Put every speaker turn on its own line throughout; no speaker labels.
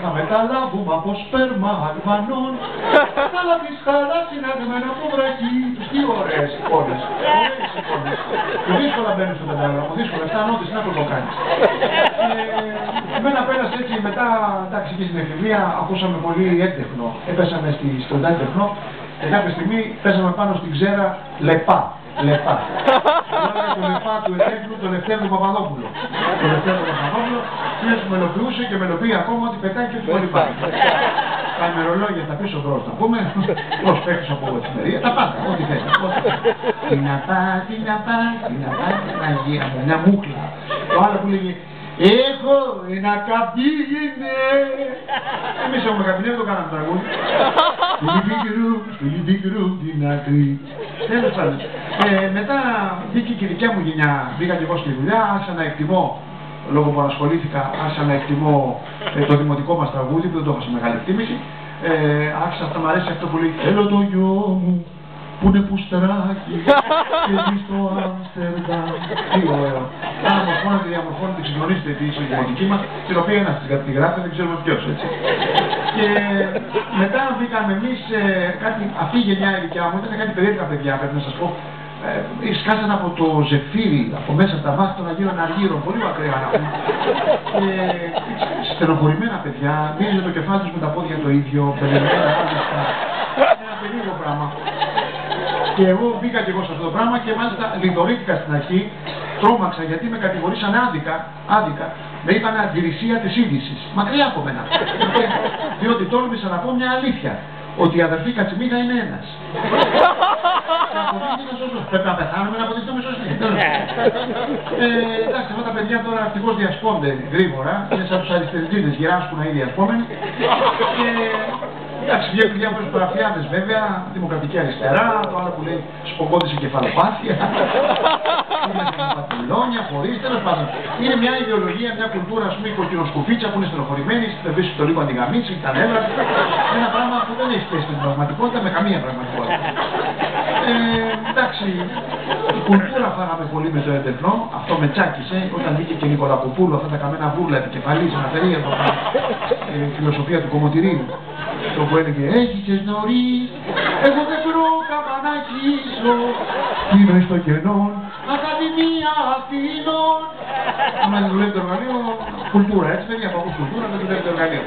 Θα μεταλάβουμε από σπέρμα Αλβανών. Αλλά της χαράς συναντημένα από βραχή. Τι ωραίες εικόνες. Ωραίες εικόνες. Και δύσκολα μπαίνεις στο πεντάγραμμο. Δύσκολα. Αισθανόντες να το κάνεις. Εμένα πέρασε έτσι μετά, εντάξει, και στην εφηβεία ακούσαμε πολύ έντεχνο. Έπεσαμε στη στοντάι τεχνό και κάποια στιγμή πέσαμε πάνω στην ξέρα Λεπά. Λεπά. Το Λεπά του Ετέχνου, το Λευτέρου Παπαδόπουλο. Το Λευτέρου Παπαδόπουλο, ποιος μελοποιούσε και μελοποιεί ακόμα ότι πετάει και ό,τι πάει. Τα ημερολόγια, τα πίσω μπρος, να πούμε, πώς παίξεις από εφημερία, τα πάντα, ό,τι θέλει. Τι να πάει, τι να πάει, τι να πάει, Αγία μου, μια μούκλα. Το άλλο που λέγει, έχω ένα καμπίνε. Εμείς έχουμε καμπίνε, δεν το κάναμε τραγούδι. Στη Λιμπίκρου, την άκρη. Τέλος πάντων. Μετά μπήκε και η δικιά μου γενιά, μπήκα και εγώ στη δουλειά, άρχισα να εκτιμώ, λόγω που ανασχολήθηκα, άρχισα να εκτιμώ το δημοτικό μας τραγούδι, που δεν το είχα σε μεγάλη εκτίμηση. Άρχισα να μ' αρέσει αυτό που λέει, θέλω το γιο μου, που είναι πουστράκι και ζει στο Άμστερνταμ. Τι ωραίο. Αναμορφώνεται, διαμορφώνεται, ξυγνωρίζεται τη δημοτική μας, την οποία ένας τη γράφει, δεν ξέρουμε ποιος, έτσι. Και μετά μπήκαμε εμείς, αυτή η γενιά η δικιά μου, ήταν κάτι περίεργα παιδιά, πρέπει να σας πω. Σκάσαν από το ζεφύρι, από μέσα από τα βάθη των Αγίων Αργύρων, πολύ μακριά να πούμε. Στενοχωρημένα παιδιά, μύριζε το κεφάλι τους με τα πόδια το ίδιο, μπερδεμένα, ένα περίεργο πράγμα. Και εγώ μπήκα και εγώ σε αυτό το πράγμα και μάλιστα λιδωρήθηκα στην αρχή, τρόμαξα γιατί με κατηγορήσανε άδικα. Με είπαν αντιρρησία της είδησης. Μακριά από μένα. Διότι τόλμησα να πω μια αλήθεια. Ότι η αδερφή Κατσιμίδα είναι ένας. Και αποδείχτηκα σωστό. Πρέπει να πεθάνουμε να αποδείχτουμε σωστή. Εντάξει, αυτά τα παιδιά τώρα ευτυχώς διασπώνται γρήγορα. Είναι σαν τους αριστεριτζίδες, γυράσκουν οι διασπόμενοι. Εντάξει, βγαίνουν διάφορες παραφιάδες βέβαια, δημοκρατική αριστερά, το άλλο που λέει σποκώδης εγκεφαλοπάθεια, πατουλόνια, χωρίς, τέλος πάντων. Είναι μια ιδεολογία, μια κουλτούρα, ας πούμε, οικοκυροσκουφίτσα που είναι στενοχωρημένη, στην βρίσκει το λίγο αντιγαμίτσι, τα νεύρα, ένα πράγμα που δεν έχει σχέση με την πραγματικότητα, με καμία πραγματικότητα. Εντάξει, η κουλτούρα φάγαμε πολύ με το εντεχνό, αυτό με τσάκισε, όταν βγήκε και Νικολακοπούλου, αυτά τα καμένα βούρλα, επικεφαλής, ένα περίεργο φιλοσοφία του Κομμωτηρίου. Το που έλεγε έχεις νωρίς, εγώ δεν πρόκαμα να αρχίσω, είναι στο κενό, Ακαδημία Αθήνων. Άμα δεν δουλεύει το εργαλείο, κουλτούρα, έτσι παιδιά, από κουλτούρα δεν δουλεύει το εργαλείο.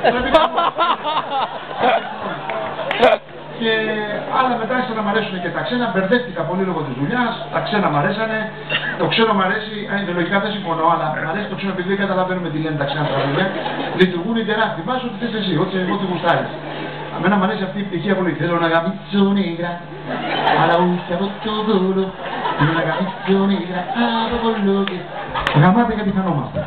Και άλλα μετά άρχισαν να μ' αρέσουν και τα ξένα, μπερδεύτηκα πολύ λόγω της δουλειάς, τα ξένα μ' αρέσανε, το ξένο μ' αρέσει, ιδεολογικά δεν συμφωνώ, αλλά μ' αρέσει το ξένο επειδή δεν καταλαβαίνουμε τι λένε τα ξένα τραγούδια, λειτουργούν ιντεράκτη, βάζω ό,τι θες εσύ, ό,τι γουστάρεις. Εμένα μ' αρέσει αυτή η πτυχία πολύ, θέλω να γαμίτσω νίγρα, αλλά όχι από το δούλο, θέλω να γαμίτσω νίγρα, από πολλό και γαμάτε γιατί χανόμαστε.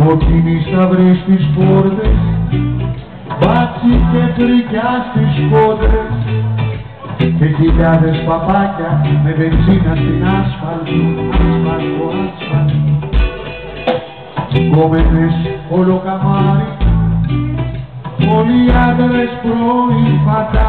Κοκκίνη θα βρει στις πόρτες, μπάτσι και φρικιά στις κόντρες και χιλιάδες παπάκια με βενζίνα στην άσφαλτο, άσφαλτο. Γκόμενες όλο καμάρι, όλοι οι άντρες πρώην πατά.